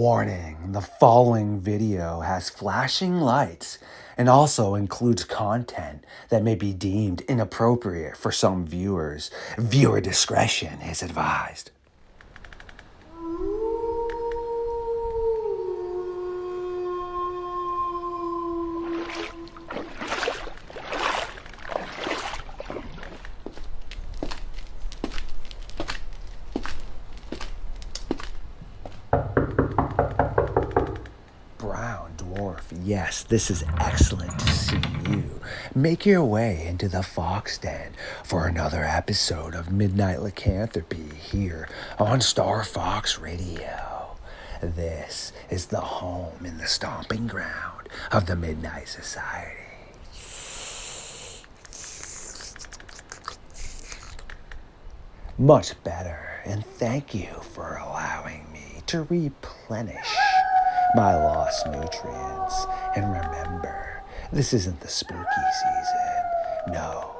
Warning, the following video has flashing lights and also includes content that may be deemed inappropriate for some viewers. Viewer discretion is advised. Brown Dwarf, yes, this is excellent to see you. Make your way into the Fox Den for another episode of Midnight Lycanthropy here on LordeStarfox Radio. This is the home and the stomping ground of the Midnight Society. Much better, and thank you for allowing me to replenish my lost nutrients. And remember, this isn't the spooky season. No,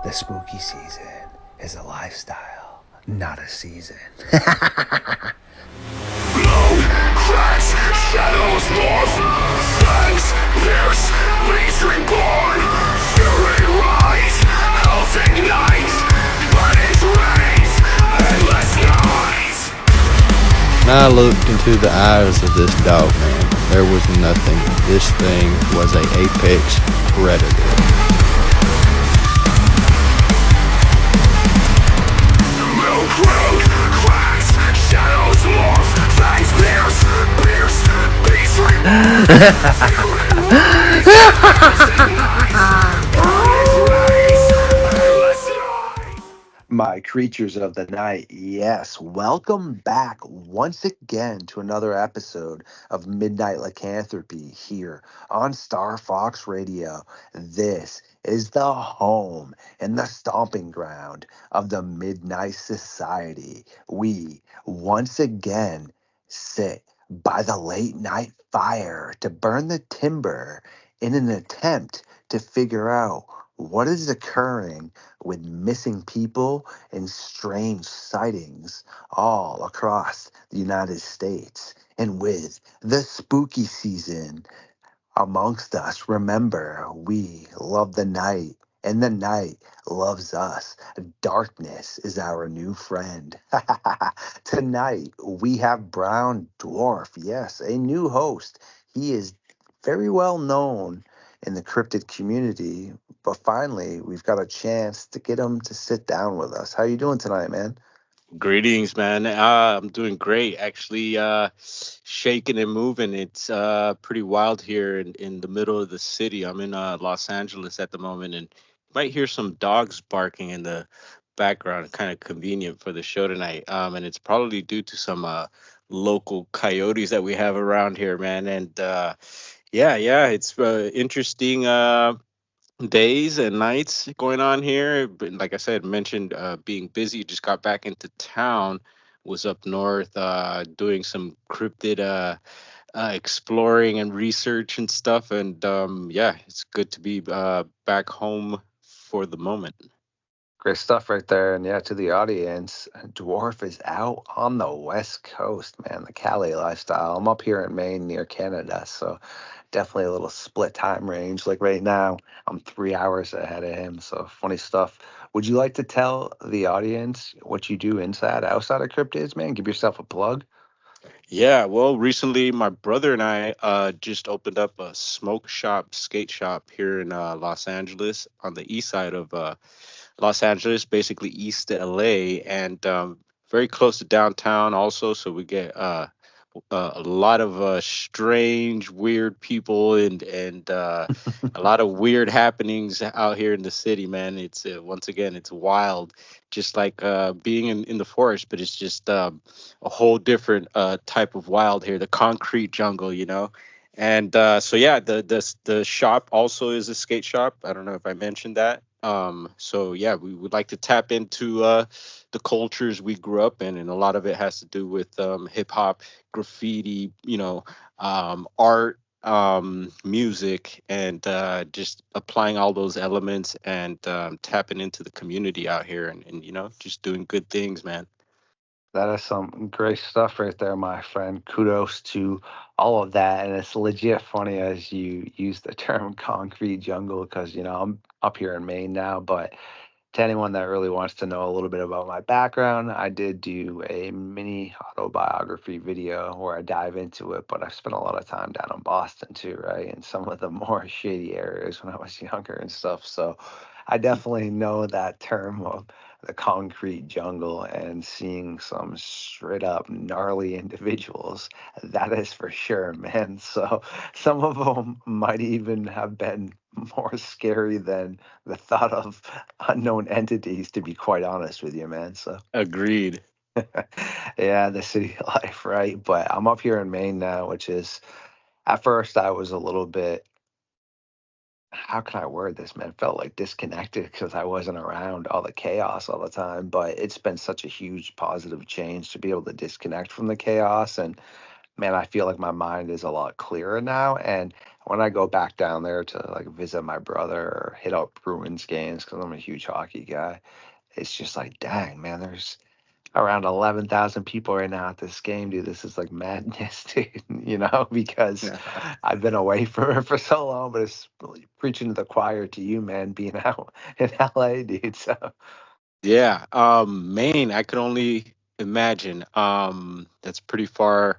the spooky season is a lifestyle, not a season. Blood, cracks, shadows morph, fangs pierce, bleeds reborn, fury rise, health ignites, burdens raise, endless nights. I looked into the eyes of this Dogman. There was nothing. This thing was an apex predator. Milk road, cracks, shadows morph, fangs pierce, beast reborn, fury rise, endless nights. My creatures of the night, yes, welcome back once again to another episode of Midnight Lycanthropy here on LordeStarfox Radio. This is the home and the stomping ground of the Midnight Society. We once again sit by the late night fire to burn the timber in an attempt to figure out what is occurring with missing people and strange sightings all across the United States. And with the spooky season amongst us, remember, we love the night and the night loves us. Darkness is our new friend. Tonight, we have Brown Dwarf. Yes, a new host. He is very well known in the cryptid community, but finally, we've got a chance to get him to sit down with us. How you doing tonight, man? Greetings, man. I'm doing great. Actually, shaking and moving. It's pretty wild here in the middle of the city. I'm in Los Angeles at the moment, and you might hear some dogs barking in the background. Kind of convenient for the show tonight. And it's probably due to some local coyotes that we have around here, man. And yeah, it's interesting. Days and nights going on here. But like I said, mentioned being busy. Just got back into town. Was up north doing some cryptid exploring and research and stuff. And yeah, it's good to be back home for the moment. Great stuff right there. And yeah, to the audience, Dwarf is out on the West Coast, man, the Cali lifestyle. I'm up here in Maine near Canada, so definitely a little split time range. Like right now, I'm 3 hours ahead of him, so funny stuff. Would you like to tell the audience what you do outside of cryptids, man? Give yourself a plug. Yeah, well, recently my brother and I just opened up a smoke shop, skate shop here in Los Angeles on the east side of Los Angeles, basically East LA, and very close to downtown also. So we get a lot of strange, weird people and a lot of weird happenings out here in the city, man. It's once again, it's wild, just like being in the forest, but it's just a whole different type of wild here, the concrete jungle, you know. And so yeah, the shop also is a skate shop. I don't know if I mentioned that. So yeah, we would like to tap into the cultures we grew up in, and a lot of it has to do with hip hop, graffiti, you know, art, music, and just applying all those elements and tapping into the community out here, and you know, just doing good things, man. That is some great stuff right there, my friend. Kudos to all of that. And it's legit funny as you use the term concrete jungle because, I'm up here in Maine now. But to anyone that really wants to know a little bit about my background, I did do a mini autobiography video where I dive into it. But I've spent a lot of time down in Boston too, right? In some of the more shady areas when I was younger and stuff. So I definitely know that term of the concrete jungle and seeing some straight up gnarly individuals. That is for sure, man. So some of them might even have been more scary than the thought of unknown entities, to be quite honest with you, man. So Agreed. yeah, the city life, right? But I'm up here in Maine now, which is at first I was a little bit, how can I word this, man? Felt like disconnected because I wasn't around all the chaos all the time. But it's been such a huge positive change to be able to disconnect from the chaos. And man, I feel like my mind is a lot clearer now. And when I go back down there to like visit my brother or hit up Bruins games, because I'm a huge hockey guy, it's just like, dang, man, there's around 11,000 people right now at this game, dude. This is like madness, dude, because I've been away from it for so long, but it's really preaching to the choir to you, man, being out in LA, dude. So Yeah, Maine, I could only imagine. That's pretty far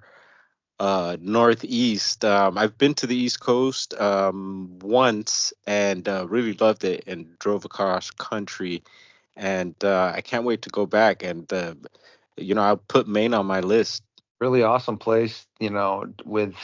northeast. I've been to the East Coast once and really loved it and drove across country and I can't wait to go back and I'll put Maine on my list. really awesome place, with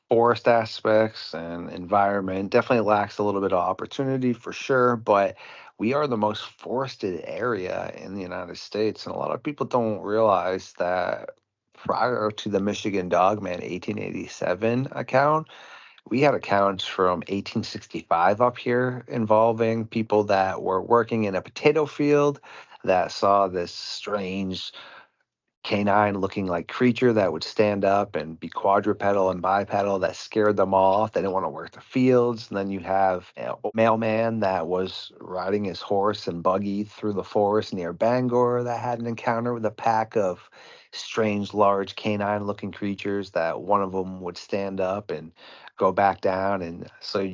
forest aspects and environment. Definitely lacks a little bit of opportunity for sure, but we are the most forested area in the United States. And a lot of people don't realize that prior to the Michigan Dogman 1887 account, we had accounts from 1865 up here involving people that were working in a potato field that saw this strange canine looking like creature that would stand up and be quadrupedal and bipedal that scared them off. They didn't want to work the fields. And then you have a mailman that was riding his horse and buggy through the forest near Bangor that had an encounter with a pack of strange, large canine looking creatures that one of them would stand up and go back down. And so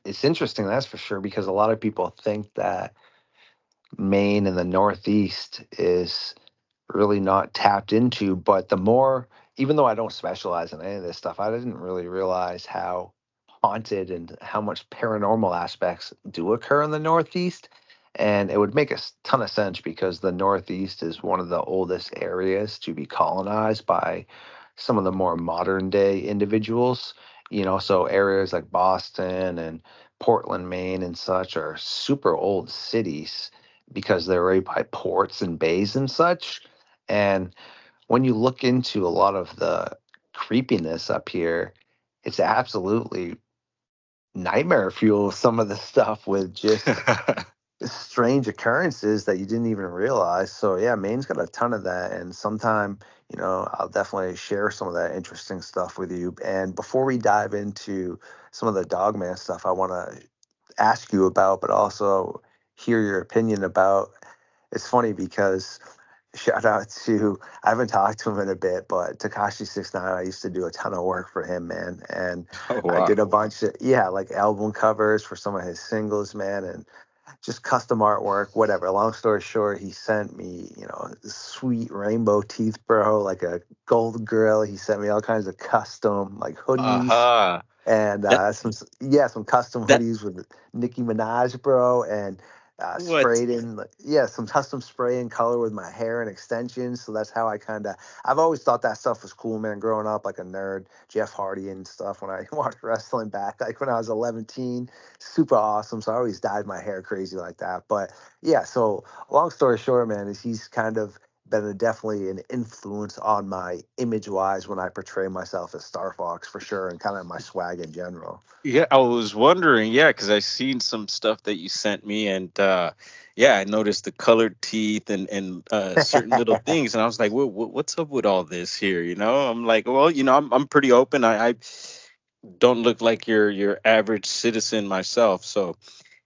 it's interesting, that's for sure, because a lot of people think that Maine and the Northeast is really not tapped into. But the more, even though I don't specialize in any of this stuff, I didn't really realize how haunted and how much paranormal aspects do occur in the Northeast. And it would make a ton of sense because the Northeast is one of the oldest areas to be colonized by some of the more modern day individuals. So areas like Boston and Portland, Maine, and such are super old cities because they're right by ports and bays and such. And when you look into a lot of the creepiness up here, it's absolutely nightmare fuel, some of the stuff with just strange occurrences that you didn't even realize. So yeah, Maine's got a ton of that, and sometime I'll definitely share some of that interesting stuff with you. And before we dive into some of the Dogman stuff, I want to ask you about, but also hear your opinion about. It's funny because shout out to, I haven't talked to him in a bit, but Takashi 69. I used to do a ton of work for him, man, and Oh I did wow. a bunch of, yeah, like album covers for some of his singles, man, and just custom artwork, whatever. Long story short, he sent me, sweet rainbow teeth, bro, like a gold grill. He sent me all kinds of custom like hoodies Uh-huh. and That some custom that hoodies with Nicki Minaj, bro, and what? sprayed in some custom spray and color with my hair and extensions. So that's how I kind of, I've always thought that stuff was cool, man. Growing up like a nerd, Jeff Hardy and stuff. When I watched wrestling back, like when I was 11, super awesome. So I always dyed my hair crazy like that. But yeah, so long story short, man, is he's kind of been definitely an influence on my image wise when I portray myself as Star Fox for sure, and kind of my swag in general. Yeah, I was wondering, yeah, because I seen some stuff that you sent me, and yeah, I noticed the colored teeth and certain little things, and I was like, what's up with all this here? I'm like, well, I'm pretty open. I don't look like your average citizen myself, so,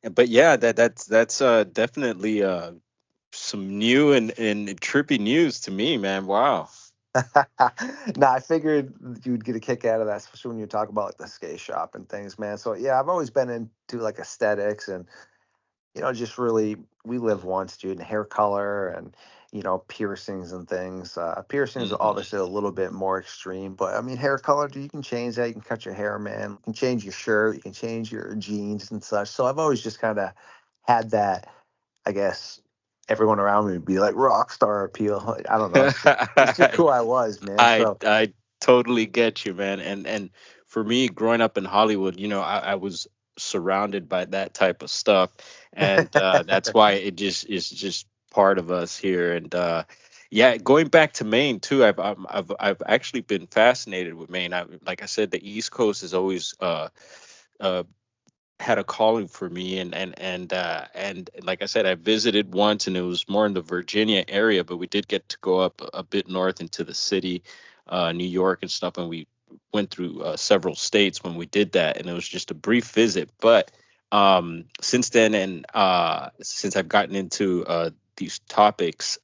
but yeah, that's definitely some new and trippy news to me, man. Wow. Nah, I figured you would get a kick out of that, especially when you talk about like the skate shop and things, man. So yeah, I've always been into like aesthetics and just really, we live once, dude, and hair color and, piercings and things. Piercings are Hmm. obviously a little bit more extreme, but I mean, hair color, dude, you can change that. You can cut your hair, man. You can change your shirt. You can change your jeans and such. So I've always just kind of had that, I guess, everyone around me would be like rock star appeal. I don't know. It's just who I was, man. So I totally get you, man. And for me, growing up in Hollywood, I was surrounded by that type of stuff, and that's why it just is just part of us here. And yeah, going back to Maine too, I've actually been fascinated with Maine. Like I said, the East Coast is always uh, had a calling for me, and like I said, I visited once and it was more in the Virginia area, but we did get to go up a bit north into the city, New York and stuff, and we went through several states when we did that, and it was just a brief visit. But since then, and since I've gotten into these topics,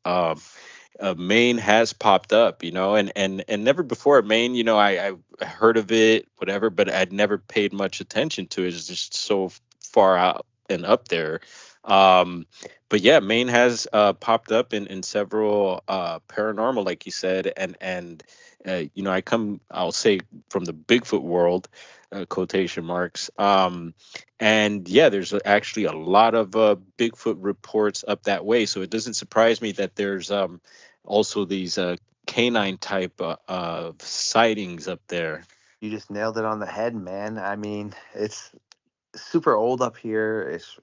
Maine has popped up, and never before Maine, I heard of it, whatever, but I'd never paid much attention to it. It's just so far out and up there. Um, but yeah, Maine has popped up in several paranormal, like you said, and I'll say from the Bigfoot world, quotation marks. And yeah, there's actually a lot of Bigfoot reports up that way, so it doesn't surprise me that there's also these canine type of sightings up there. you just nailed it on the head, man. I mean, it's super old up here. It's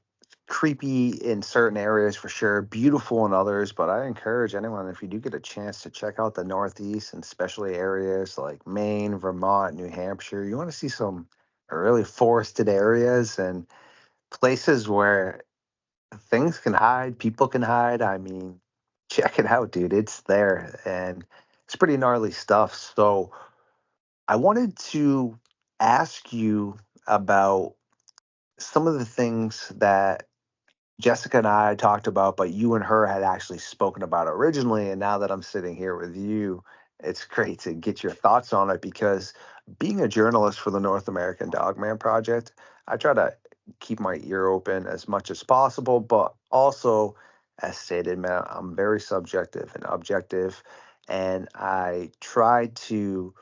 creepy in certain areas for sure, beautiful in others. But I encourage anyone, if you do get a chance, to check out the Northeast and especially areas like Maine, Vermont, New Hampshire. You want to see some really forested areas and places where things can hide, people can hide. I mean, check it out, dude. It's there and it's pretty gnarly stuff. So I wanted to ask you about some of the things that Jessica and I talked about, but you and her had actually spoken about originally. And now that I'm sitting here with you, it's great to get your thoughts on it because being a journalist for the North American Dogman Project, I try to keep my ear open as much as possible, but also, as stated, man, I'm very subjective and objective. And I try to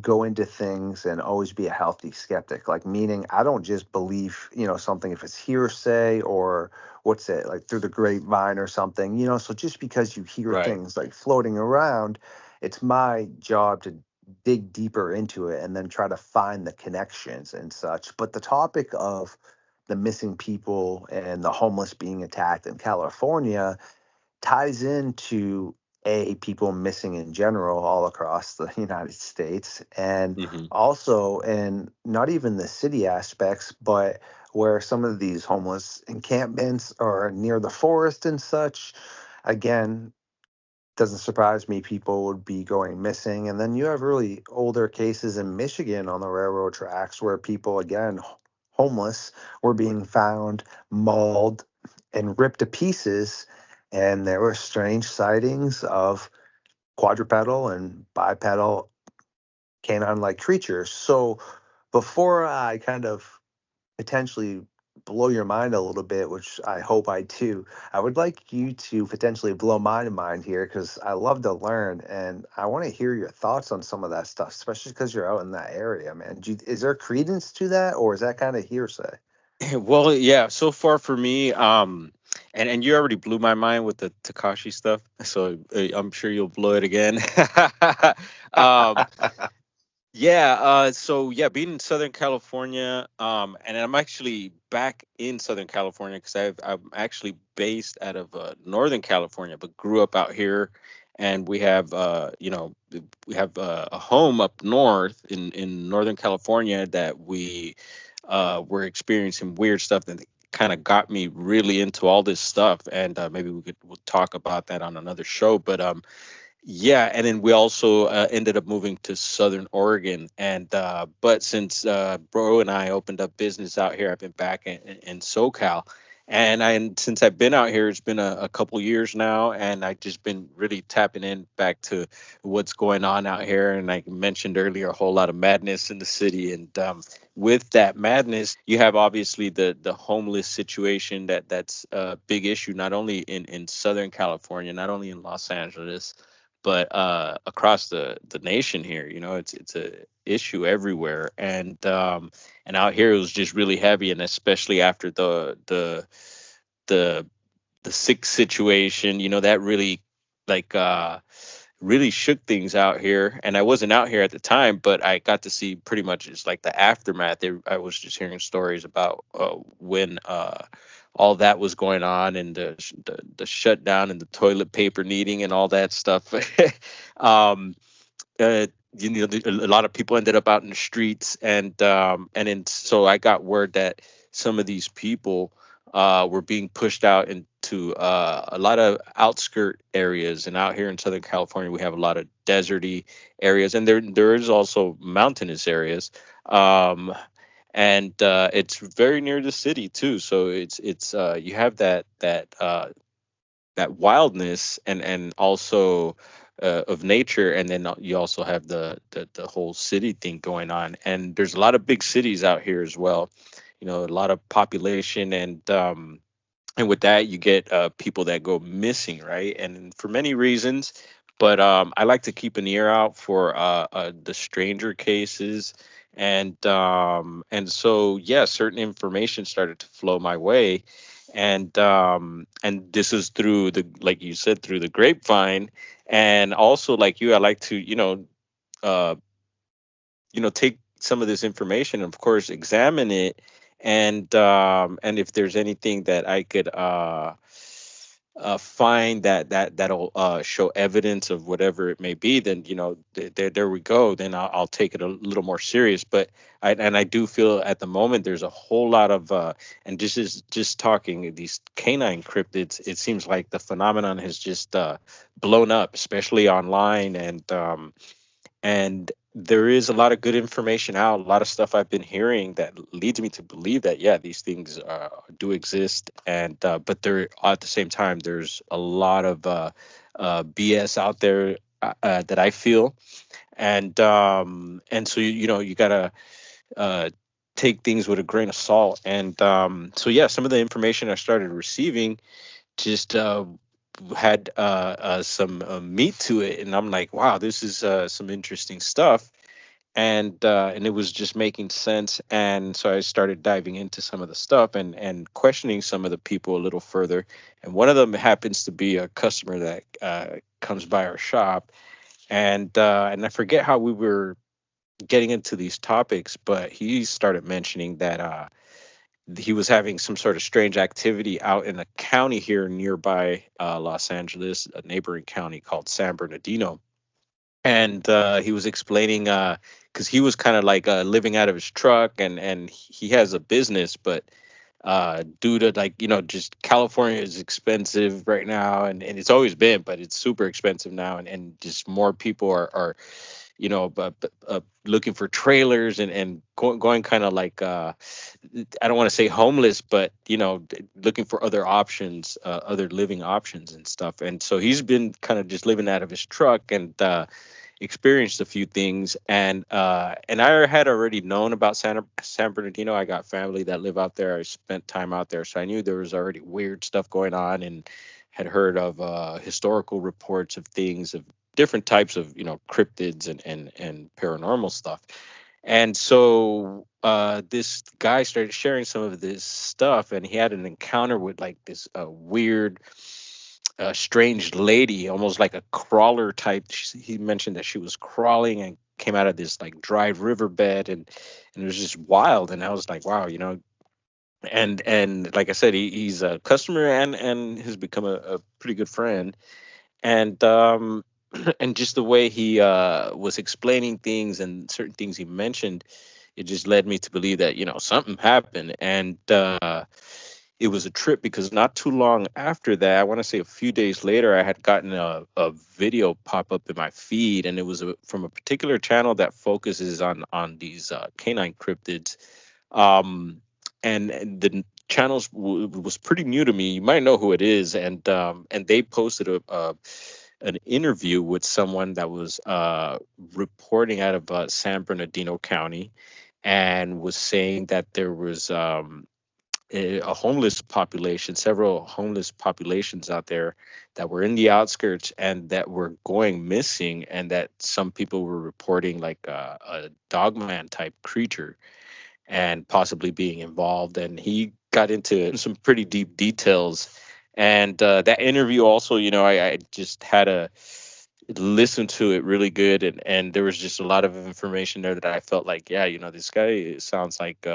go into things and always be a healthy skeptic, like meaning I don't just believe something if it's hearsay or what's it like through the grapevine or something. So just because you hear Right. things like floating around, it's my job to dig deeper into it and then try to find the connections and such. But the topic of the missing people and the homeless being attacked in California ties into people missing in general all across the United States, and Hmm. also in not even the city aspects, but where some of these homeless encampments are near the forest and such. Again, doesn't surprise me people would be going missing. And then you have really older cases in Michigan on the railroad tracks where people, again, homeless, were being found mauled and ripped to pieces. And there were strange sightings of quadrupedal and bipedal canine like creatures. So before I kind of potentially blow your mind a little bit, which I hope I do, I would like you to potentially blow my mind here because I love to learn and I want to hear your thoughts on some of that stuff, especially because you're out in that area, man. Is there credence to that or is that kind of hearsay? Well, yeah. So far for me, and you already blew my mind with the Takashi stuff, so I'm sure you'll blow it again. um, Yeah, so yeah, being in Southern California, and I'm actually back in Southern California because I'm actually based out of Northern California, but grew up out here, and we have a home up north in Northern California that we were experiencing weird stuff that kind of got me really into all this stuff, and maybe we'll talk about that on another show, but yeah, and then we also ended up moving to Southern Oregon, and but since Bro and I opened up business out here, I've been back in SoCal, And since I've been out here, it's been a couple years now, and I've just been really tapping in back to what's going on out here. And like I mentioned earlier, a whole lot of madness in the city, and with that madness, you have obviously the homeless situation that's a big issue, not only in Southern California, not only in Los Angeles, but across the nation here. You know, it's a issue everywhere, and out here it was just really heavy, and especially after the the sick situation, you know, that really like really shook things out here. And I wasn't out here at the time, but I got to see pretty much just like the aftermath. I was just hearing stories about when all that was going on, and the shutdown and the toilet paper needing and all that stuff. um uh, a lot of people ended up out in the streets, and then so I got word that some of these people were being pushed out into a lot of outskirt areas. And out here in Southern California, we have a lot of deserty areas, and there is also mountainous areas. Um, and it's very near the city too, so it's you have that wildness and also of nature, and then you also have the whole city thing going on. And there's a lot of big cities out here as well, you know, a lot of population, and with that you get people that go missing, right? And for many reasons, but I like to keep an ear out for the stranger cases. And so yeah, certain information started to flow my way, and this is through the, like you said, through the grapevine. And also, like you, I like to, uh take some of this information, and of course examine it, and if there's anything that I could find that'll show evidence of whatever it may be, then there we go. Then I'll take it a little more serious. But I do feel at the moment there's a whole lot of and this is just talking these canine cryptids. It seems like the phenomenon has just blown up, especially online, and there is a lot of good information out, a lot of stuff I've been hearing that leads me to believe that yeah, these things do exist. And but there, at the same time, there's a lot of BS out there that I feel. And so you gotta uh, take things with a grain of salt. And so yeah, some of the information I started receiving just had some meat to it, and I'm like, wow, this is some interesting stuff. And it was just making sense, and so I started diving into some of the stuff, and questioning some of the people a little further. And one of them happens to be a customer that comes by our shop, and I forget how we were getting into these topics, but he started mentioning that he was having some sort of strange activity out in a county here nearby Los Angeles, a neighboring county called San Bernardino. And he was explaining, because he was kind of like living out of his truck, and he has a business, but due to, like, just California is expensive right now, and it's always been, but it's super expensive now, and just more people are looking for trailers, and going kind of like I don't want to say homeless, but looking for other options, other living options and stuff. And so he's been kind of just living out of his truck, and experienced a few things. And I had already known about San Bernardino. I got family that live out there. I spent time out there, so I knew there was already weird stuff going on, and had heard of historical reports of things, of different types of cryptids and paranormal stuff. And so this guy started sharing some of this stuff, and he had an encounter with like this weird strange lady, almost like a crawler type. He mentioned that she was crawling and came out of this like dry riverbed, and it was just wild. And I was like, wow, and like I said, he's a customer, and has become a pretty good friend. And and just the way he was explaining things, and certain things he mentioned, it just led me to believe that something happened. And it was a trip, because not too long after that, I want to say a few days later, I had gotten a video pop up in my feed, and it was from a particular channel that focuses on these canine cryptids. um and the channel was pretty new to me. You might know who it is, and they posted an interview with someone that was reporting out of San Bernardino County, and was saying that there was a homeless population, several homeless populations out there that were in the outskirts and that were going missing, and that some people were reporting like a dogman type creature and possibly being involved. And he got into some pretty deep details. And that interview also, I just had to listen to it really good, and there was just a lot of information there that I felt like, yeah, this guy sounds like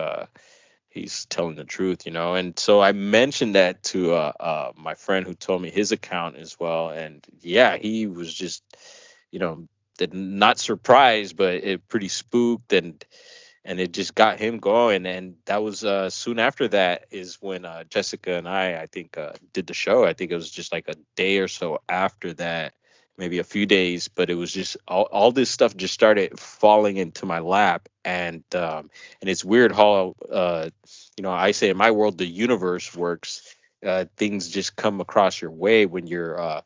he's telling the truth, and so I mentioned that to my friend who told me his account as well, and yeah, he was just, you know, not surprised, but it pretty spooked, and it just got him going. And that was soon after that is when Jessica and I think did the show. I think it was just like a day or so after that, maybe a few days, but it was just all this stuff just started falling into my lap. And it's weird how I say in my world the universe works. Things just come across your way when you're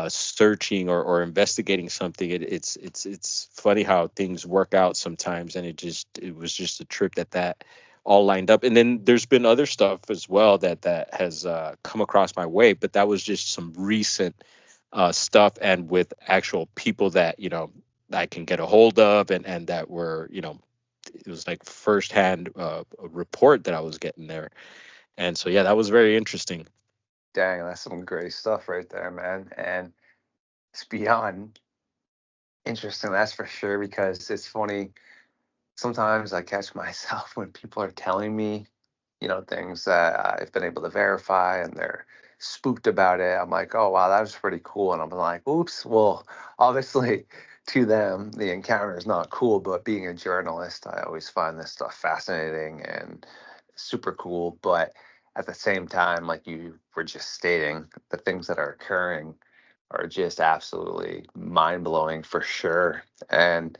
searching or investigating something. It's funny how things work out sometimes, and it was just a trip that all lined up. And then there's been other stuff as well that has come across my way, but that was just some recent stuff, and with actual people that I can get a hold of, and that were it was like firsthand report that I was getting there. And so yeah, that was very interesting. Dang, that's some great stuff right there, man. And it's beyond interesting, that's for sure, because it's funny. Sometimes I catch myself when people are telling me, things that I've been able to verify and they're spooked about it. I'm like, oh, wow, that was pretty cool. And I'm like, oops, well, obviously to them, the encounter is not cool. But being a journalist, I always find this stuff fascinating and super cool. But at the same time, like you were just stating, the things that are occurring are just absolutely mind blowing for sure. And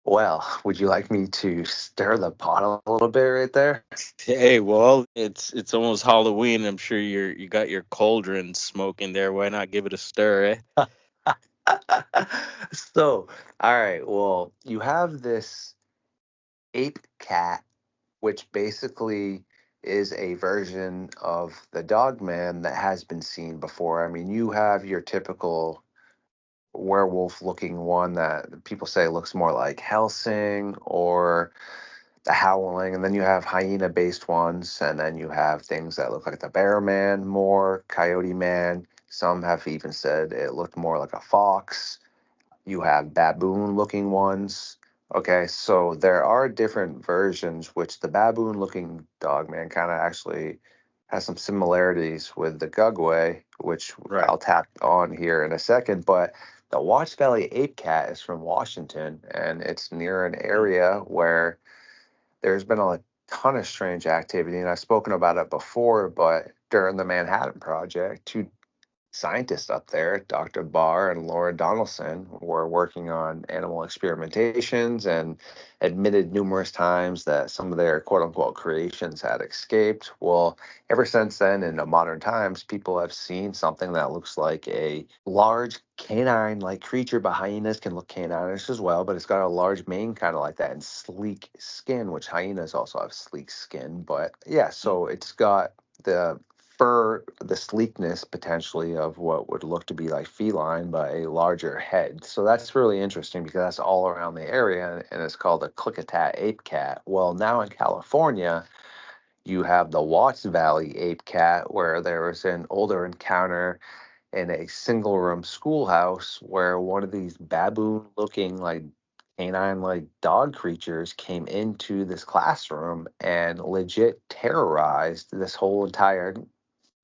well, would you like me to stir the pot a little bit right there? Hey, well, it's almost Halloween. I'm sure you got your cauldron smoking there. Why not give it a stir, eh? So, all right, well, you have this ape cat, which basically is a version of the Dogman that has been seen before. I mean, you have your typical werewolf looking one that people say looks more like Helsing or the Howling, and then you have hyena based ones, and then you have things that look like the Bear Man more, Coyote Man. Some have even said it looked more like a fox. You have baboon looking ones. Okay, so there are different versions, which the baboon looking dog man kind of actually has some similarities with the Gugway, which Right. I'll tap on here in a second. But the Watch Valley ape cat is from Washington, and it's near an Mm. area where there's been a ton of strange activity. And I've spoken about it before, but during the Manhattan Project, two scientists up there, Dr. Barr and Laura Donaldson, were working on animal experimentations and admitted numerous times that some of their quote unquote creations had escaped. Well, ever since then, in the modern times, people have seen something that looks like a large canine like creature, but hyenas can look canine-ish as well, but it's got a large mane kind of like that and sleek skin, which hyenas also have sleek skin. But yeah, Mm. so it's got the fur, the sleekness potentially of what would look to be like feline, but a larger head. So that's really interesting because that's all around the area, and it's called a Klickitat ape cat. Well, now in California, you have the Watts Valley ape cat, where there was an older encounter in a single room schoolhouse where one of these baboon looking like canine like dog creatures came into this classroom and legit terrorized this whole entire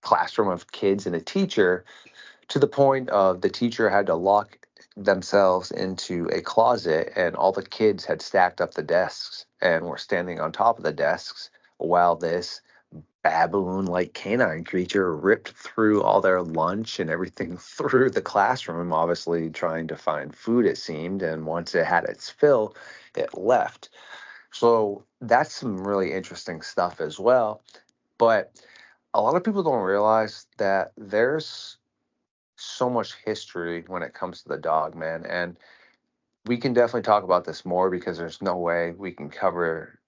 classroom of kids and a teacher, to the point of the teacher had to lock themselves into a closet, and all the kids had stacked up the desks and were standing on top of the desks while this baboon like canine creature ripped through all their lunch and everything through the classroom, obviously trying to find food, it seemed. And once it had its fill, it left. So that's some really interesting stuff as well. But a lot of people don't realize that there's so much history when it comes to the dog, man. And we can definitely talk about this more because there's no way we can cover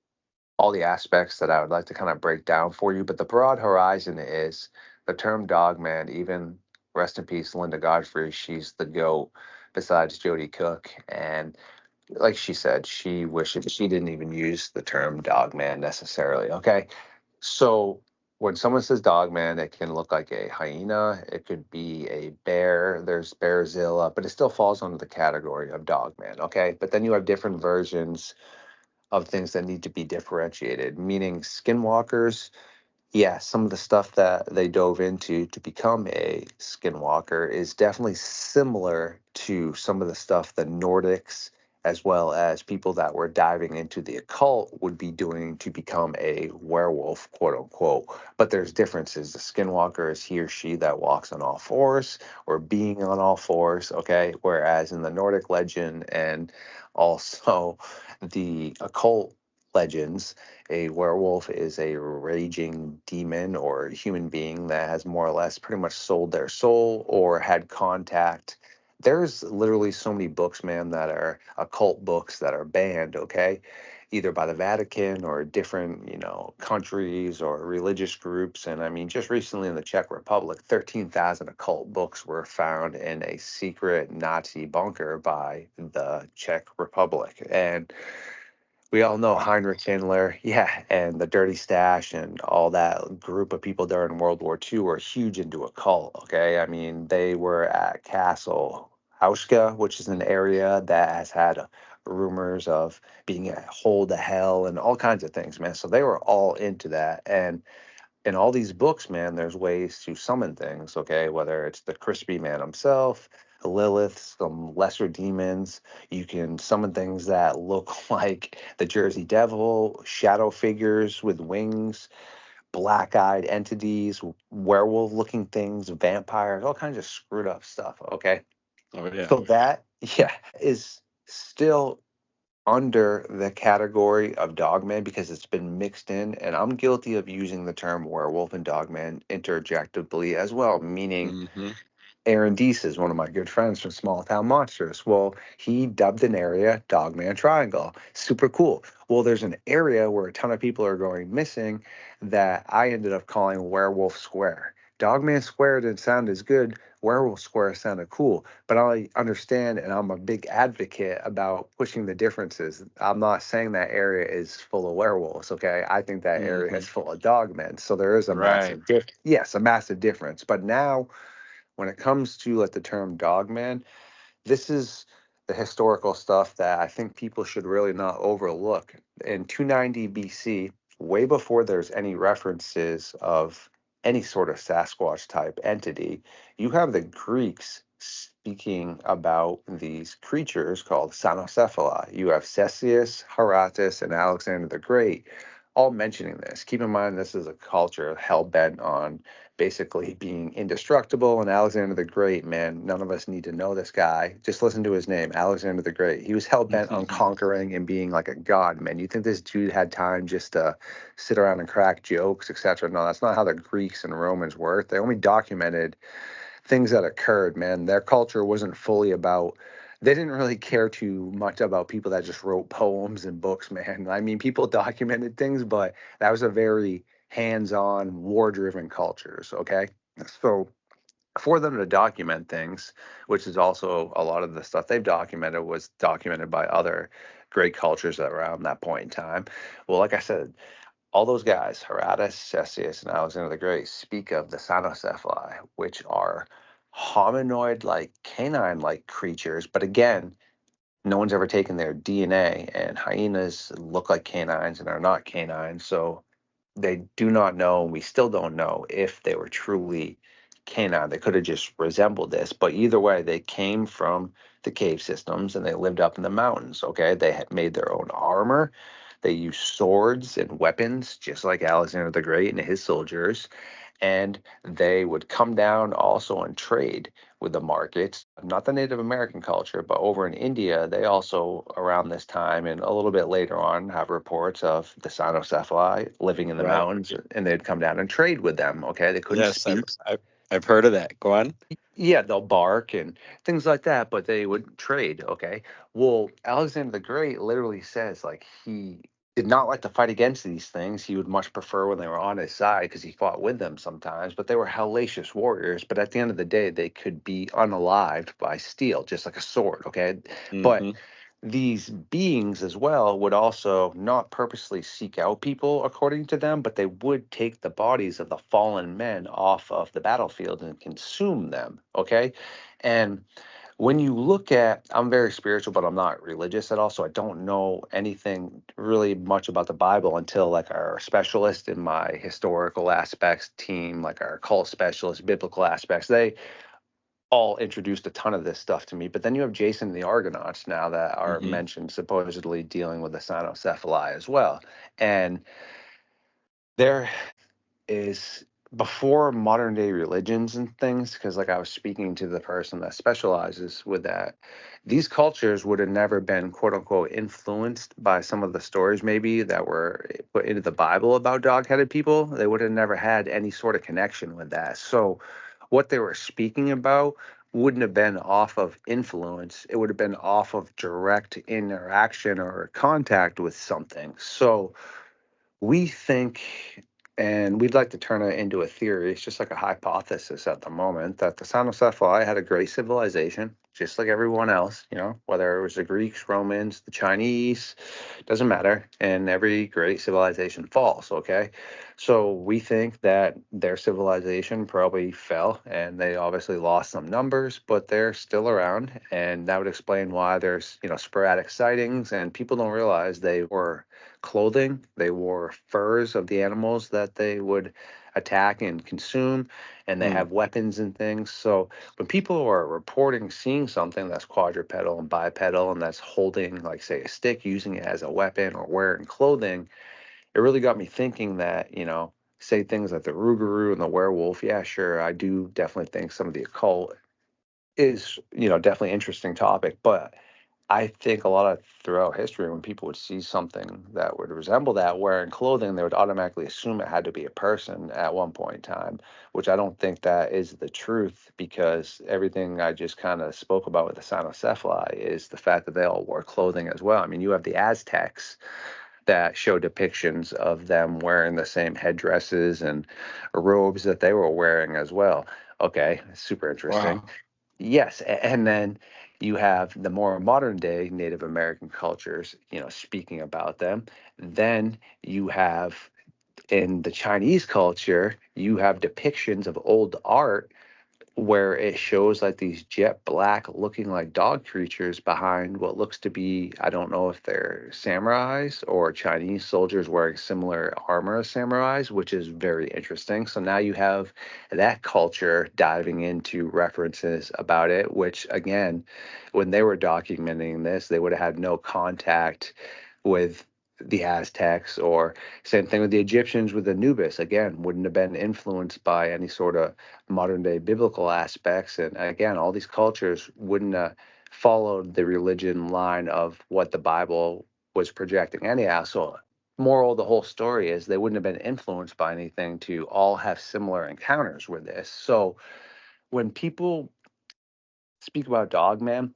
all the aspects that I would like to kind of break down for you. But the broad horizon is the term dog man, even rest in peace, Linda Godfrey. She's the GOAT besides Jody Cook. And like she said, she wishes she didn't even use the term dog man necessarily. Okay. So when someone says dog man, it can look like a hyena, it could be a bear, there's Bearzilla, but it still falls under the category of dog man. Okay. But then you have different versions of things that need to be differentiated, meaning skinwalkers. Yeah, some of the stuff that they dove into to become a skinwalker is definitely similar to some of the stuff the Nordics, as well as people that were diving into the occult, would be doing to become a werewolf, quote unquote. But there's differences. The skinwalker is he or she that walks on all fours or being on all fours, okay? Whereas in the Nordic legend and also the occult legends, a werewolf is a raging demon or human being that has more or less pretty much sold their soul or had contact. There's literally so many books, man, that are occult books that are banned, okay? Either by the Vatican or different, countries or religious groups. And I mean, just recently in the Czech Republic, 13,000 occult books were found in a secret Nazi bunker by the Czech Republic. And we all know Heinrich Himmler, yeah, and the Dirty Stash and all that group of people during World War II were huge into a cult. Okay, I mean they were at Castle Hauschka, which is an area that has had rumors of being a hole to hell and all kinds of things, man. So they were all into that, and in all these books, man, there's ways to summon things, okay? Whether it's the crispy man himself, Lilith, some lesser demons. You can summon things that look like the Jersey Devil, shadow figures with wings, black eyed entities, werewolf looking things, vampires, all kinds of screwed up stuff, okay? Oh yeah. So that, yeah, is still under the category of dogman because it's been mixed in, and I'm guilty of using the term werewolf and dogman interjectively as well, meaning Mm-hmm. Aaron Deese is one of my good friends from Small Town Monsters. Well, he dubbed an area Dogman Triangle. Super cool. Well, there's an area where a ton of people are going missing that I ended up calling Werewolf Square. Dogman Square didn't sound as good. Werewolf Square sounded cool, but I understand and I'm a big advocate about pushing the differences. I'm not saying that area is full of werewolves, okay? I think that area Mm-hmm. is full of dogmen. So there is a Right. massive yes, a massive difference. But now when it comes to like the term dogman, this is the historical stuff that I think people should really not overlook. In 290 BC, way before there's any references of any sort of Sasquatch type entity, you have the Greeks speaking about these creatures called cynocephali. You have Cesius, Herodotus, and Alexander the Great all mentioning this. Keep in mind, this is a culture hell bent on basically being indestructible. And Alexander the Great, man, none of us need to know this guy. Just listen to his name, Alexander the Great. He was hell bent on conquering and being like a god, man. You think this dude had time just to sit around and crack jokes, etc.? No, that's not how the Greeks and Romans worked. They only documented things that occurred, man. Their culture wasn't fully about, they didn't really care too much about people that just wrote poems and books, man. I mean, people documented things, but that was a very hands-on, war-driven cultures, okay? So for them to document things, which is also a lot of the stuff they've documented was documented by other great cultures around that point in time. Well, like I said, all those guys, Herodotus, Cesius, and Alexander the Great, speak of the cynocephali, which are hominoid like canine like creatures. But again, no one's ever taken their DNA, and hyenas look like canines and are not canines. So they do not know, and we still don't know if they were truly canine. They could have just resembled this, but either way, they came from the cave systems and they lived up in the mountains. Okay, they had made their own armor. They used swords and weapons, just like Alexander the Great and his soldiers. and they would come down also and trade with the markets. Not the Native American culture, but over in India, they also around this time and a little bit later on have reports of the cynocephaly living in the Right. mountains, and they'd come down and trade with them. Okay, they couldn't Yes, speak. I've heard of that. Go on. Yeah, they'll bark and things like that, but they would trade. Okay. Well, Alexander the Great literally says like he did not like to fight against these things. He would much prefer when they were on his side because he fought with them sometimes, but they were hellacious warriors. But at the end of the day, they could be unalived by steel, just like a sword. Okay. But Mm-hmm. these beings as well would also not purposely seek out people according to them, but they would take the bodies of the fallen men off of the battlefield and consume them. Okay. And when you look at, I'm very spiritual, but I'm not religious at all. So I don't know anything really much about the Bible until like our specialist in my historical aspects team, like our cult specialist, biblical aspects, they all introduced a ton of this stuff to me. But then you have Jason and the Argonauts now that are Mm-hmm. mentioned supposedly dealing with the cynocephaly as well. And there is before modern day religions and things, because like I was speaking to the person that specializes with that, these cultures would have never been quote unquote influenced by some of the stories maybe that were put into the Bible about dog-headed people. They would have never had any sort of connection with that. So what they were speaking about wouldn't have been off of influence. It would have been off of direct interaction or contact with something. So we think, and we'd like to turn it into a theory, it's just like a hypothesis at the moment, that the cynocephaly had a great civilization, just like everyone else, whether it was the Greeks, Romans, the Chinese, doesn't matter. And every great civilization falls, okay? So we think that their civilization probably fell and they obviously lost some numbers, but they're still around. And that would explain why there's, sporadic sightings and people don't realize they were clothing. They wore furs of the animals that they would attack and consume, and they Mm. have weapons and things. So when people are reporting seeing something that's quadrupedal and bipedal and that's holding, like, say, a stick, using it as a weapon or wearing clothing, it really got me thinking that, say things like the Rougarou and the werewolf. Yeah, sure, I do definitely think some of the occult is, definitely interesting topic, but I think a lot of throughout history, when people would see something that would resemble that wearing clothing, they would automatically assume it had to be a person at one point in time, which I don't think that is the truth because everything I just kind of spoke about with the cynocephaly is the fact that they all wore clothing as well. I mean, you have the Aztecs that show depictions of them wearing the same headdresses and robes that they were wearing as well. Okay, super interesting. Wow. Yes, and then you have the more modern day Native American cultures, speaking about them. Then you have in the Chinese culture, you have depictions of old art where it shows like these jet black looking like dog creatures behind what looks to be, I don't know if they're samurais or Chinese soldiers wearing similar armor as samurais, which is very interesting. So now you have that culture diving into references about it, which again, when they were documenting this, they would have had no contact with the Aztecs, or same thing with the Egyptians with Anubis. Again, wouldn't have been influenced by any sort of modern day biblical aspects. And again, all these cultures wouldn't have followed the religion line of what the Bible was projecting anyhow. So moral of the whole story is they wouldn't have been influenced by anything to all have similar encounters with this. So when people speak about Dogman,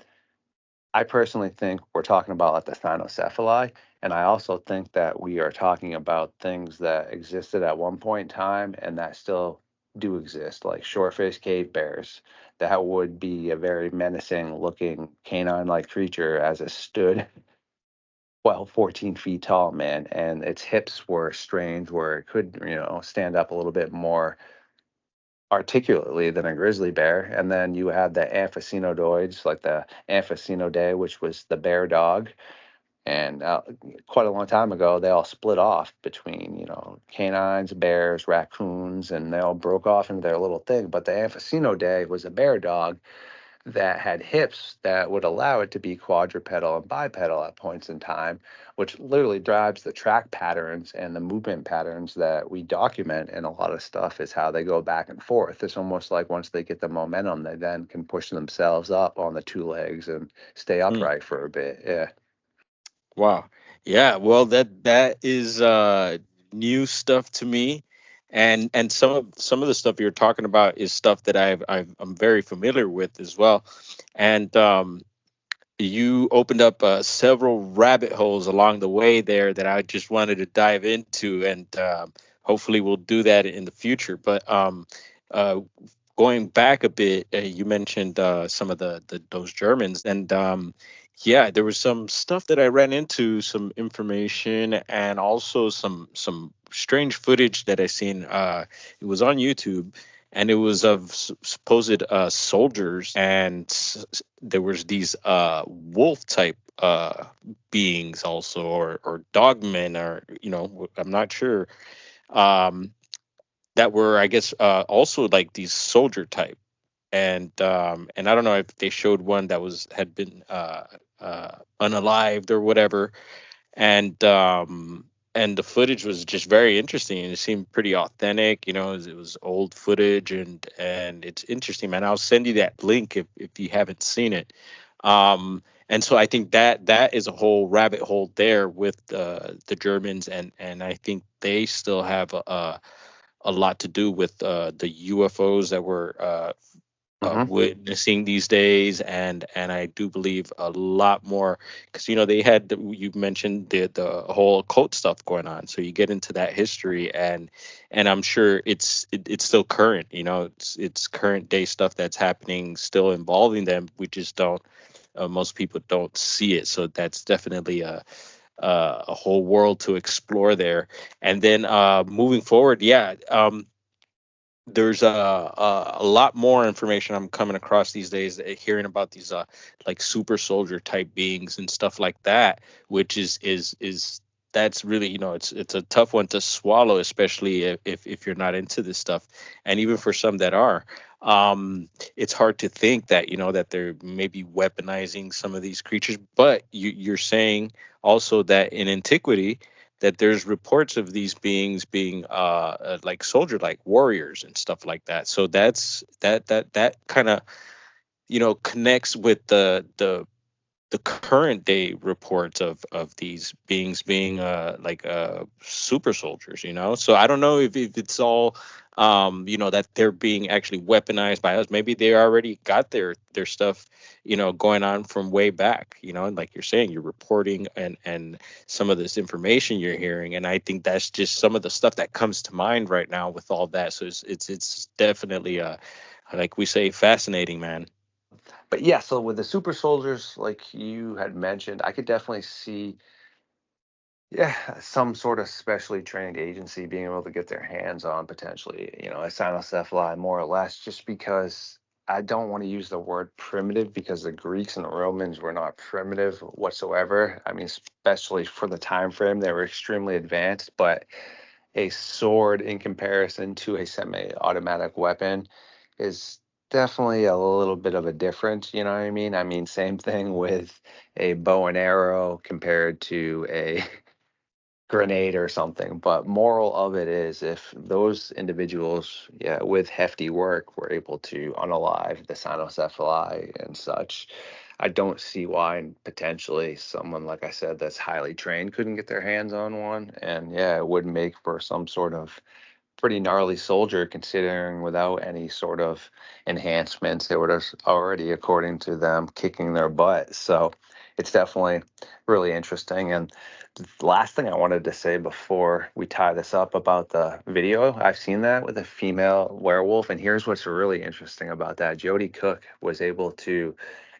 I personally think we're talking about like the cynocephaly, and I also think that we are talking about things that existed at one point in time and that still do exist, like short-faced cave bears. That would be a very menacing looking canine-like creature as it stood, well, 14 feet tall, man, and its hips were strange where it could, stand up a little bit more articulately than a grizzly bear. And then you had the amphicenoids, like the amphicenoidae, which was the bear dog. And quite a long time ago, they all split off between, canines, bears, raccoons, and they all broke off into their little thing. But the amphicenoidae was a bear dog that had hips that would allow it to be quadrupedal and bipedal at points in time, which literally drives the track patterns and the movement patterns that we document in a lot of stuff is how they go back and forth. It's almost like once they get the momentum, they then can push themselves up on the two legs and stay Mm. upright for a bit. Yeah. Wow. Yeah, well that is new stuff to me. And some of the stuff you're talking about is stuff that I'm very familiar with as well. And you opened up several rabbit holes along the way there that I just wanted to dive into, and hopefully we'll do that in the future. But uh, going back a bit, you mentioned some of the those Germans, and yeah, there was some stuff that I ran into, some information, and also some strange footage that I seen. It was on YouTube, and it was of supposed soldiers, and there was these wolf type beings also, or dogmen, or I'm not sure, um, that were, I guess, also like these soldier type. And I don't know if they showed one that had been unalived or whatever, and the footage was just very interesting, and it seemed pretty authentic. It was old footage, and it's interesting, man. I'll send you that link if you haven't seen it. And so I think that is a whole rabbit hole there with the Germans, and I think they still have a lot to do with the UFOs that we're Hmm. witnessing these days, and I do believe a lot more, because they had you mentioned the whole occult stuff going on, so you get into that history, and I'm sure it's still current. It's current day stuff that's happening, still involving them. We just don't, most people don't see it, so that's definitely a whole world to explore there. And then moving forward, yeah, there's a lot more information I'm coming across these days, hearing about these like super soldier type beings and stuff like that, which is that's really, it's a tough one to swallow, especially if you're not into this stuff, and even for some that are. It's hard to think that that they're maybe weaponizing some of these creatures, but you're saying also that in antiquity, that there's reports of these beings being like soldier like warriors and stuff like that. So that kind of connects with the current day reports of these beings being like super soldiers. So I don't know if it's all that they're being actually weaponized by us. Maybe they already got their stuff going on from way back, and like you're saying, you're reporting, and some of this information you're hearing, and I think that's just some of the stuff that comes to mind right now with all that. So it's definitely like we say, fascinating, man. But yeah, so with the super soldiers, like you had mentioned, I could definitely see, yeah, some sort of specially trained agency being able to get their hands on potentially, a cynocephaly more or less, just because I don't want to use the word primitive because the Greeks and the Romans were not primitive whatsoever. I mean, especially for the time frame, they were extremely advanced, but a sword in comparison to a semi-automatic weapon is definitely a little bit of a difference, you know what I mean? I mean, same thing with a bow and arrow compared to a grenade or something. But moral of it is, if those individuals, yeah, with hefty work were able to unalive the cynocephaly and such, I don't see why potentially someone, like I said, that's highly trained couldn't get their hands on one. And yeah, it would make for some sort of pretty gnarly soldier, considering without any sort of enhancements, they were just already, according to them, kicking their butt. So it's definitely really interesting. And the last thing I wanted to say before we tie this up about the video, I've seen that with a female werewolf. And here's what's really interesting about that. Jody Cook was able to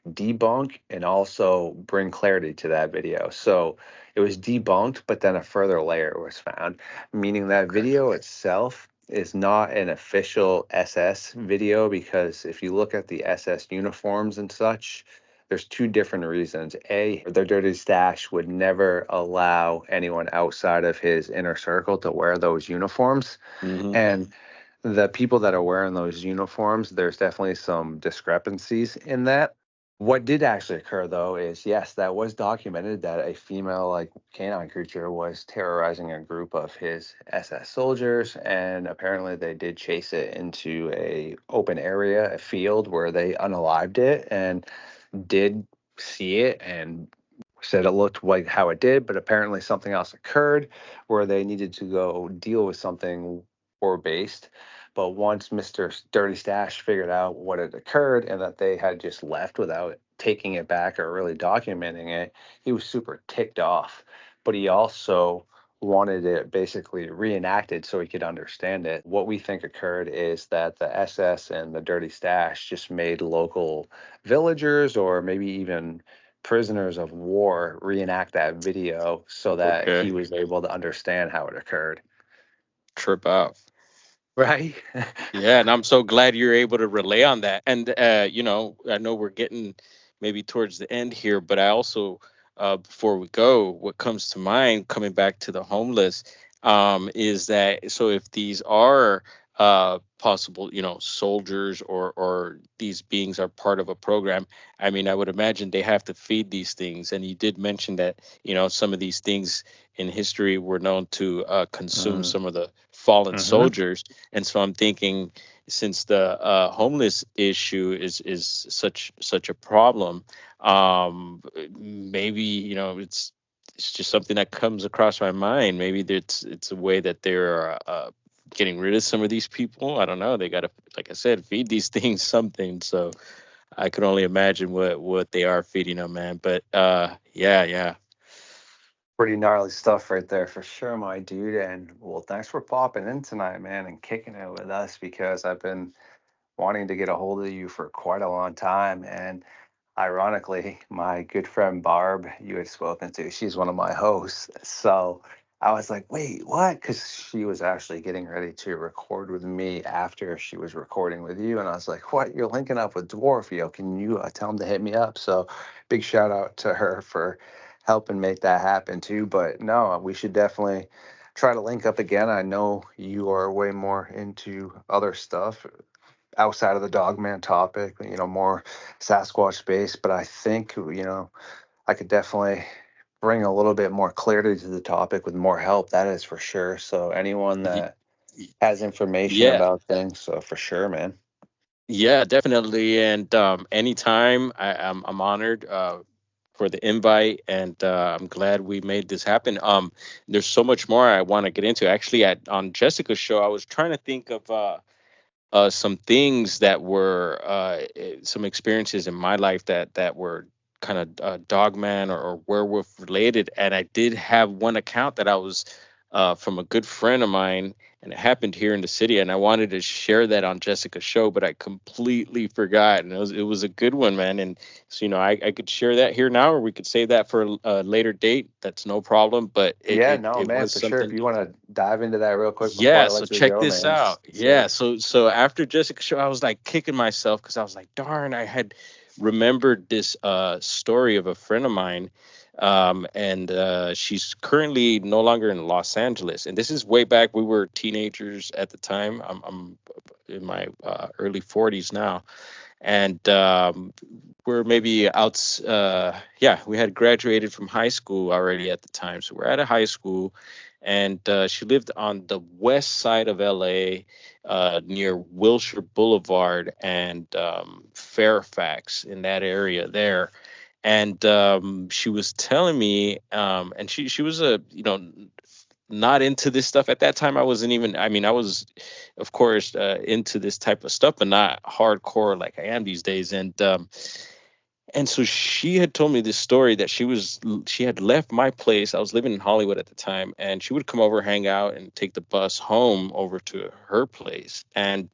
debunk and also bring clarity to that video. So it was debunked, but then a further layer was found, meaning that video itself is not an official SS video, because if you look at the SS uniforms and such, there's two different reasons. A, their dirty stash would never allow anyone outside of his inner circle to wear those uniforms. Hmm. And the people that are wearing those uniforms, there's definitely some discrepancies in that. What did actually occur, though, is yes, that was documented that a female, like canine creature, was terrorizing a group of his SS soldiers, and apparently they did chase it into a open area, a field where they unalived it, and did see it and said it looked like how it did, but apparently something else occurred where they needed to go deal with something war based. But once Mr. Dirty Stash figured out what had occurred and that they had just left without taking it back or really documenting it, he was super ticked off. But he also wanted it basically reenacted so he could understand it. What we think occurred is that the SS and the Dirty Stash just made local villagers or maybe even prisoners of war reenact that video so that he Okay. was able to understand how it occurred. Trip out. Right? Yeah, and I'm so glad you're able to relay on that. And I know we're getting maybe towards the end here, but I also, before we go, what comes to mind coming back to the homeless, is that so if these are possible, soldiers or these beings are part of a program, I mean, I would imagine they have to feed these things. And you did mention that, some of these things in history were known to consume Mm, some of the fallen hmm. soldiers. And so I'm thinking, since the homeless issue is such a problem, maybe it's just something that comes across my mind. Maybe it's a way that they're getting rid of some of these people. I don't know. They got to, like I said, feed these things something. So I can only imagine what they are feeding them, man. But yeah, yeah. Pretty gnarly stuff right there for sure, my dude. And well, thanks for popping in tonight, man, and kicking it with us because I've been wanting to get a hold of you for quite a long time. And ironically, my good friend Barb, you had spoken to, she's one of my hosts. So I was like, wait, what? Because she was actually getting ready to record with me after she was recording with you. And I was like, what? You're linking up with Dwarf. Yo, can you tell him to hit me up? So big shout out to her for helping make that happen too. But no, we should definitely try to link up again. I know you are way more into other stuff outside of the Dogman topic, more Sasquatch based, but I think, I could definitely bring a little bit more clarity to the topic with more help. That is for sure. So anyone Y- that y- has information Yeah. about things, so for sure, man. Yeah, definitely. And anytime, I'm honored for the invite, and I'm glad we made this happen. There's so much more I want to get into. Actually, on Jessica's show, I was trying to think of some things that were some experiences in my life that were kind of dogman or werewolf related, and I did have one account that I was from a good friend of mine, and it happened here in the city, and I wanted to share that on Jessica's show, but I completely forgot, and it was a good one, man. And so I could share that here now, or we could save that for a later date. That's no problem, but it Yeah, it, no, it man, was for sure. If something. you want to dive into that real quick before Yeah, I so let you check go, this man. out. So Yeah, so after Jessica's show, I was like kicking myself because I was like, darn, I had remembered this story of a friend of mine. And she's currently no longer in Los Angeles. And this is way back. We were teenagers at the time. I'm in my early 40s now. And we're maybe out. Yeah, we had graduated from high school already at the time. So we're at a high school, and she lived on the west side of LA, near Wilshire Boulevard and Fairfax, in that area there. And she was telling me, and she was not into this stuff at that time. I wasn't even. I mean, I was, of course, into this type of stuff, but not hardcore like I am these days. And so she had told me this story that she had left my place. I was living in Hollywood at the time, and she would come over, hang out, and take the bus home over to her place. And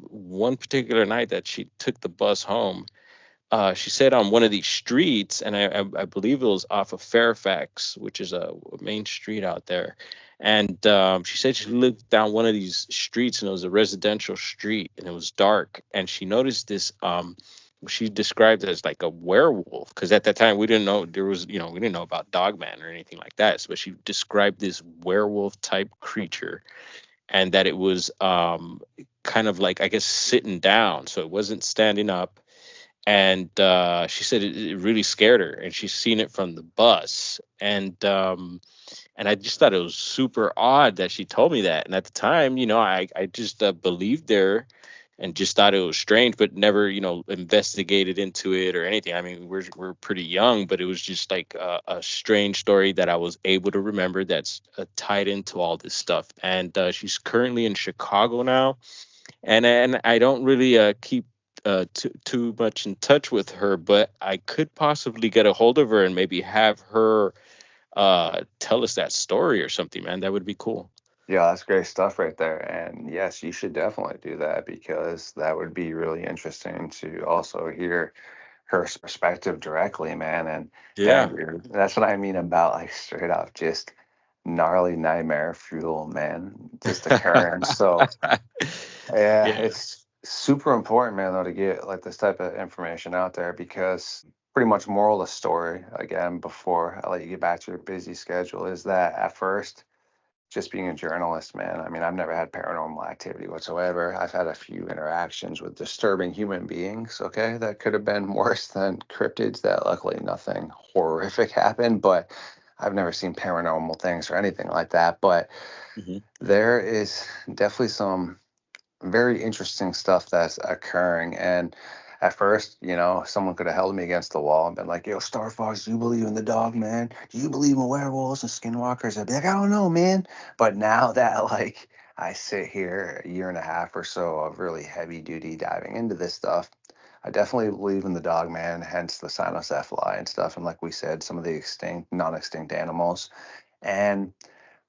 one particular night that she took the bus home, she said on one of these streets, and I believe it was off of Fairfax, which is a main street out there. And she said she lived down one of these streets, and it was a residential street, and it was dark. And she noticed this. She described it as like a werewolf, because at that time we didn't know there was, we didn't know about Dogman or anything like that. So, but she described this werewolf type creature, and that it was kind of like, I guess, sitting down, so it wasn't standing up. And she said it really scared her, and she's seen it from the bus. And I just thought it was super odd that she told me that. And at the time, I just believed her and just thought it was strange, but never, investigated into it or anything. I mean, we're pretty young, but it was just like a strange story that I was able to remember that's tied into all this stuff. And she's currently in Chicago now, and I don't really keep too much in touch with her, but I could possibly get a hold of her and maybe have her tell us that story or something, man. That would be cool. Yeah, that's great stuff right there. And yes, you should definitely do that because that would be really interesting to also hear her perspective directly, man. And Yeah. man, that's what I mean about like straight up just gnarly nightmare fuel, man. Just occurring. So yeah, Yeah. it's super important, man, though, to get like this type of information out there because pretty much moral of the story, again, before I let you get back to your busy schedule, is that at first, just being a journalist, man, I mean, I've never had paranormal activity whatsoever. I've had a few interactions with disturbing human beings, okay, that could have been worse than cryptids, that luckily nothing horrific happened, but I've never seen paranormal things or anything like that. But Hmm. there is definitely some very interesting stuff that's occurring. And at first, someone could have held me against the wall and been like, "Yo, Star Fox, do you believe in the dog, man? Do you believe in werewolves and skinwalkers?" I'd be like, "I don't know, man." But now that like I sit here a year and a half or so of really heavy duty diving into this stuff, I definitely believe in the dog, man, hence the cynocephaly and stuff. And like we said, some of the extinct, non-extinct animals. And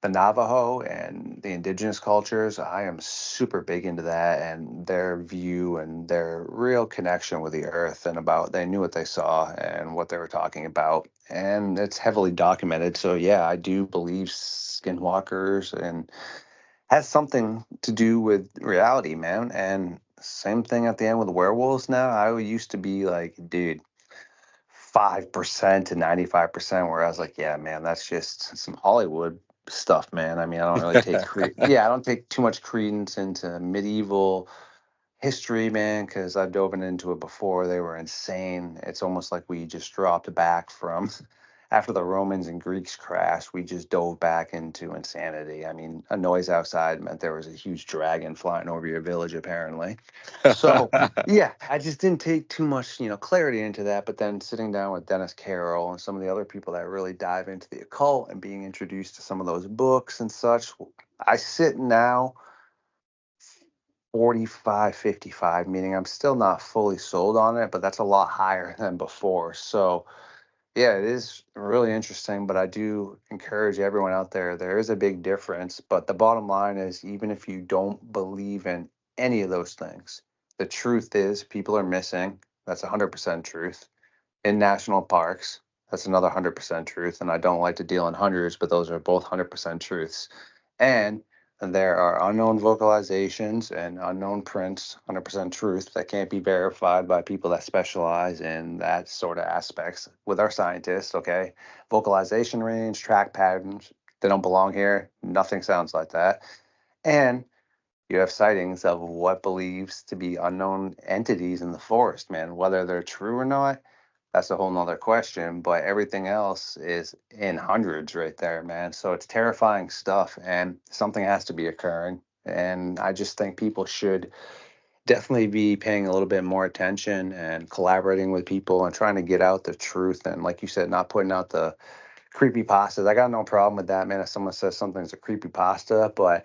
the Navajo and the indigenous cultures, I am super big into that and their view and their real connection with the earth and about they knew what they saw and what they were talking about. And it's heavily documented. So yeah, I do believe skinwalkers and has something to do with reality, man. And same thing at the end with werewolves now. I used to be like, dude, 5% to 95%, where I was like, yeah, man, that's just some Hollywood stuff, man. I mean, I don't really take I don't take too much credence into medieval history, man, because I've dove into it before. They were insane. It's almost like we just dropped back from after the Romans and Greeks crashed, we just dove back into insanity. I mean, a noise outside meant there was a huge dragon flying over your village, apparently. So, yeah, I just didn't take too much, clarity into that. But then sitting down with Dennis Carroll and some of the other people that really dive into the occult and being introduced to some of those books and such, I sit now 45, 55, meaning I'm still not fully sold on it, but that's a lot higher than before. So, yeah, it is really interesting, but I do encourage everyone out there. There is a big difference, but the bottom line is even if you don't believe in any of those things, the truth is people are missing. That's 100% truth. In national parks, that's another 100% truth. And I don't like to deal in hundreds, but those are both 100% truths. And there are unknown vocalizations and unknown prints, 100% truth, that can't be verified by people that specialize in that sort of aspects with our scientists, okay? Vocalization range, track patterns, they don't belong here. Nothing sounds like that. And you have sightings of what believes to be unknown entities in the forest, man. Whether they're true or not, that's a whole nother question. But everything else is in hundreds right there, man. So it's terrifying stuff, and something has to be occurring. And I just think people should definitely be paying a little bit more attention and collaborating with people and trying to get out the truth. And like you said, not putting out the creepy pastas. I got no problem with that, man. If someone says something's a creepy pasta, but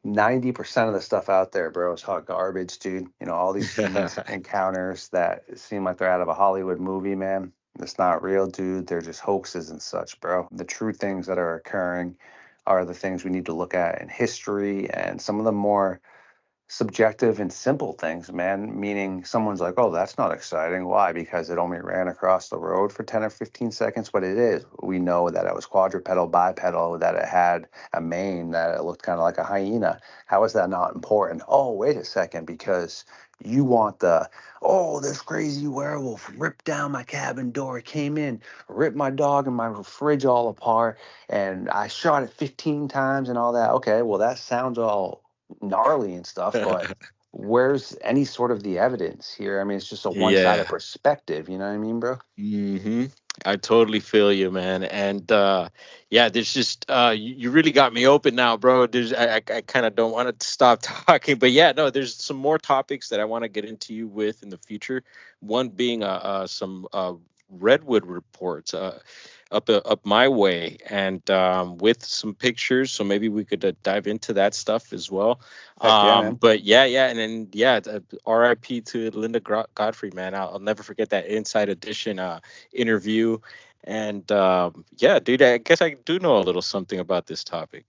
90% of the stuff out there, bro, is hot garbage, dude. All these human encounters that seem like they're out of a Hollywood movie, man. It's not real, dude. They're just hoaxes and such, bro. The true things that are occurring are the things we need to look at in history and some of the more subjective and simple things, man. Meaning someone's like, oh, that's not exciting. Why? Because it only ran across the road for 10 or 15 seconds. But it is. We know that it was quadrupedal, bipedal, that it had a mane, that it looked kind of like a hyena. How is that not important? Oh, wait a second, because you want oh, this crazy werewolf ripped down my cabin door, came in, ripped my dog and my fridge all apart, and I shot it 15 times and all that. Okay, well, that sounds all gnarly and stuff, but where's any sort of the evidence here? I mean, it's just a one-sided Yeah. perspective, you know what I mean, bro? Hmm. I totally feel you, man. And yeah, there's just you really got me open now, bro. I kind of don't want to stop talking, but yeah, no, there's some more topics that I want to get into you with in the future. One being some redwood reports up my way, and with some pictures, so maybe we could dive into that stuff as well. Heck yeah, man. But yeah, and then yeah, R.I.P. to Linda Godfrey, man. I'll never forget that Inside Edition interview. And yeah, dude, I guess I do know a little something about this topic.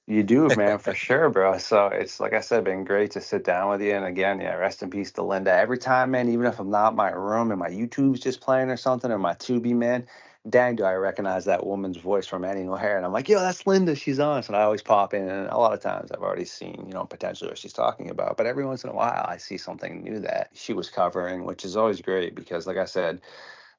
You do, man, for sure, bro. So it's like I said, been great to sit down with you. And again, yeah, rest in peace to Linda. Every time, man, even if I'm not in my room and my YouTube's just playing or something, or my Tubi, man, dang, do I recognize that woman's voice from anywhere. And I'm like, yo, that's Linda. She's on. So I always pop in. And a lot of times I've already seen, potentially what she's talking about. But every once in a while, I see something new that she was covering, which is always great because, like I said,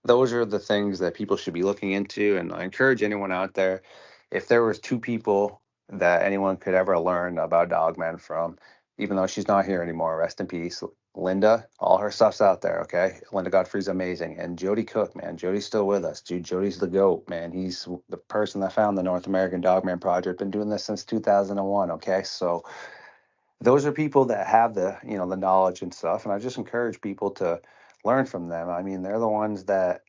those are the things that people should be looking into. And I encourage anyone out there, if there was two people that anyone could ever learn about Dogman from, even though she's not here anymore, rest in peace, Linda. All her stuff's out there. Okay, Linda Godfrey's amazing. And Jody Cook, man, Jody's still with us, dude. Jody's the goat, man. He's the person that found the North American Dogman Project. Been doing this since 2001. Okay, so those are people that have the knowledge and stuff. And I just encourage people to learn from them. I mean, they're the ones that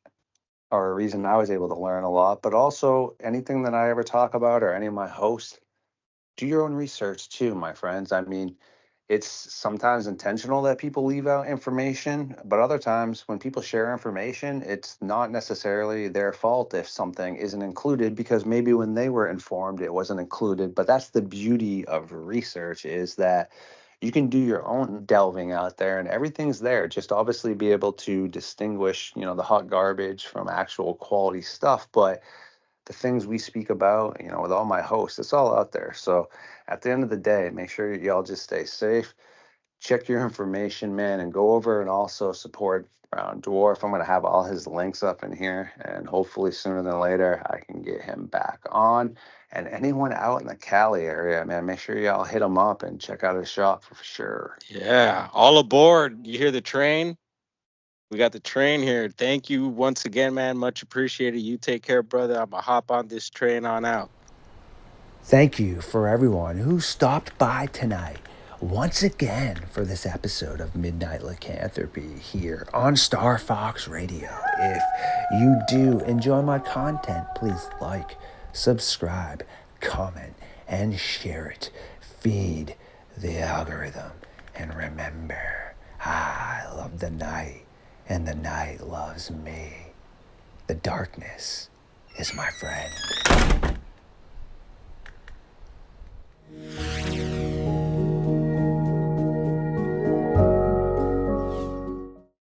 are a reason I was able to learn a lot, but also anything that I ever talk about or any of my hosts, do your own research too, my friends. I mean, it's sometimes intentional that people leave out information, but other times when people share information, it's not necessarily their fault if something isn't included because maybe when they were informed it wasn't included. But that's the beauty of research is that you can do your own delving out there and everything's there. Just obviously be able to distinguish, the hot garbage from actual quality stuff. But the things we speak about, with all my hosts, it's all out there. So at the end of the day, make sure y'all just stay safe. Check your information, man, and go over and also support Dwarf. I'm going to have all his links up in here, and hopefully sooner than later, I can get him back on. And anyone out in the Cali area, man, make sure y'all hit him up and check out his shop for sure. Yeah, all aboard. You hear the train? We got the train here. Thank you once again, man. Much appreciated. You take care, brother. I'm going to hop on this train on out. Thank you for everyone who stopped by tonight once again for this episode of Midnight Lycanthropy here on Star Fox Radio. If you do enjoy my content, please like, subscribe, comment, and share it. Feed the algorithm. And remember, I love the night, and the night loves me. The darkness is my friend.